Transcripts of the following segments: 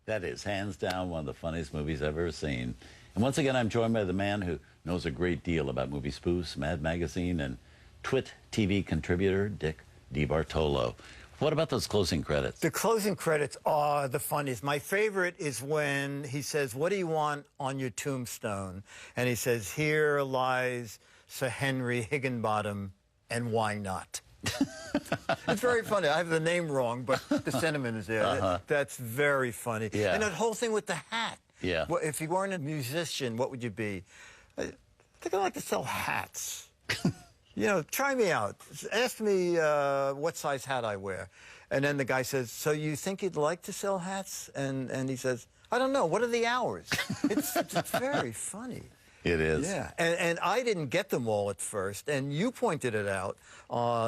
That is, hands down, one of the funniest movies I've ever seen. And once again, I'm joined by the man who knows a great deal about movie spoofs, Mad Magazine, and Twit TV contributor, Dick DeBartolo. What about those closing credits? The closing credits are the funniest. My favorite is when he says, "What do you want on your tombstone?" And he says, "Here lies Sir Henry Higginbottom, and why not?" It's very funny. I have the name wrong, but the sentiment is there. That's very funny. Yeah. And that whole thing with the hat. Yeah. Well, if you weren't a musician, what would you be? I think I like to sell hats. You know, try me out. Ask me what size hat I wear. And then the guy says, "So you think you'd like to sell hats?" And he says, "I don't know. What are the hours?" It's very funny. It is. Yeah, and I didn't get them all at first, and you pointed it out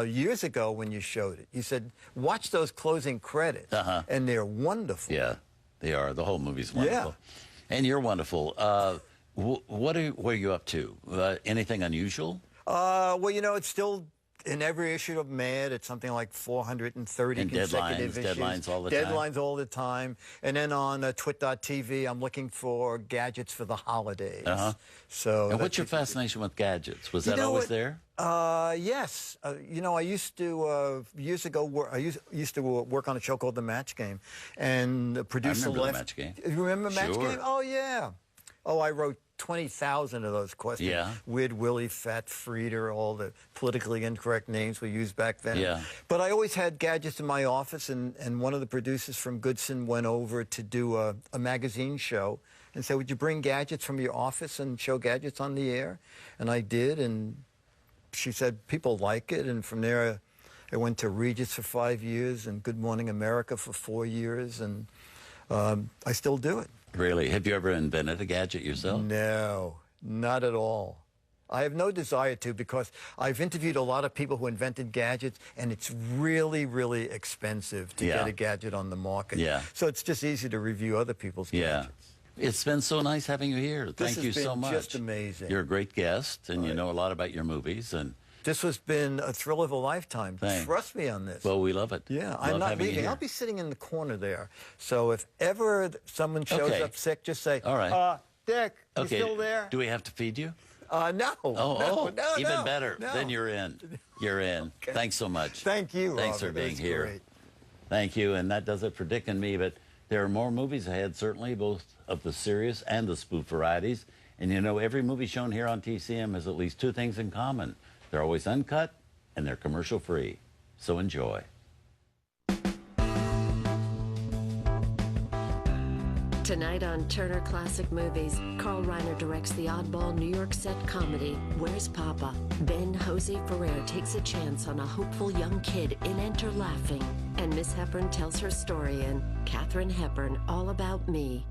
years ago when you showed it. You said, "Watch those closing credits," and they're wonderful. Yeah, they are. The whole movie's wonderful. Yeah. And you're wonderful. What are you up to? Anything unusual? Well, you know, it's still in every issue of Mad. It's something like 430 and consecutive issues. Deadlines all the time. Deadlines all the time. And then on twit.tv, I'm looking for gadgets for the holidays. So. And what's your fascination with gadgets? Was that always there? Yes. You know, I used to years ago. I used to work on a show called The Match Game, and the producer The left. Match Game. You remember Match Sure. Game? Oh yeah. Oh, I wrote 20,000 of those questions. Yeah. Weird Willie, Fat Frieder, all the politically incorrect names we used back then. Yeah. But I always had gadgets in my office, and one of the producers from Goodson went over to do a magazine show and said, "Would you bring gadgets from your office and show gadgets on the air?" And I did, and she said people like it, and from there I went to Regis for 5 years and Good Morning America for 4 years, and I still do it. Really? Have you ever invented a gadget yourself? No, not at all. I have no desire to, because I've interviewed a lot of people who invented gadgets, and it's really, really expensive to get a gadget on the market. Yeah. So it's just easy to review other people's gadgets. It's been so nice having you here. Thank you so much. This has been just amazing. You're a great guest, and you know a lot about your movies. And this has been a thrill of a lifetime. Thanks. Trust me on this. Well, we love it. Yeah, I'm not leaving. I'll be sitting in the corner there. So if ever someone shows up sick, just say, "All right, Dick, you still there?" Do we have to feed you? No. No, even no, better. No. Then you're in. You're in. Okay. Thanks so much. Thank you, Thanks Robert. for being here. Great. Thank you, and that does it for Dick and me, but there are more movies ahead, certainly, both of the serious and the spoof varieties. And you know, every movie shown here on TCM has at least two things in common. They're always uncut, and they're commercial-free. So enjoy. Tonight on Turner Classic Movies, Carl Reiner directs the oddball New York set comedy, Where's Papa? Ben Jose Ferrer takes a chance on a hopeful young kid in Enter Laughing. And Miss Hepburn tells her story in Katharine Hepburn, All About Me.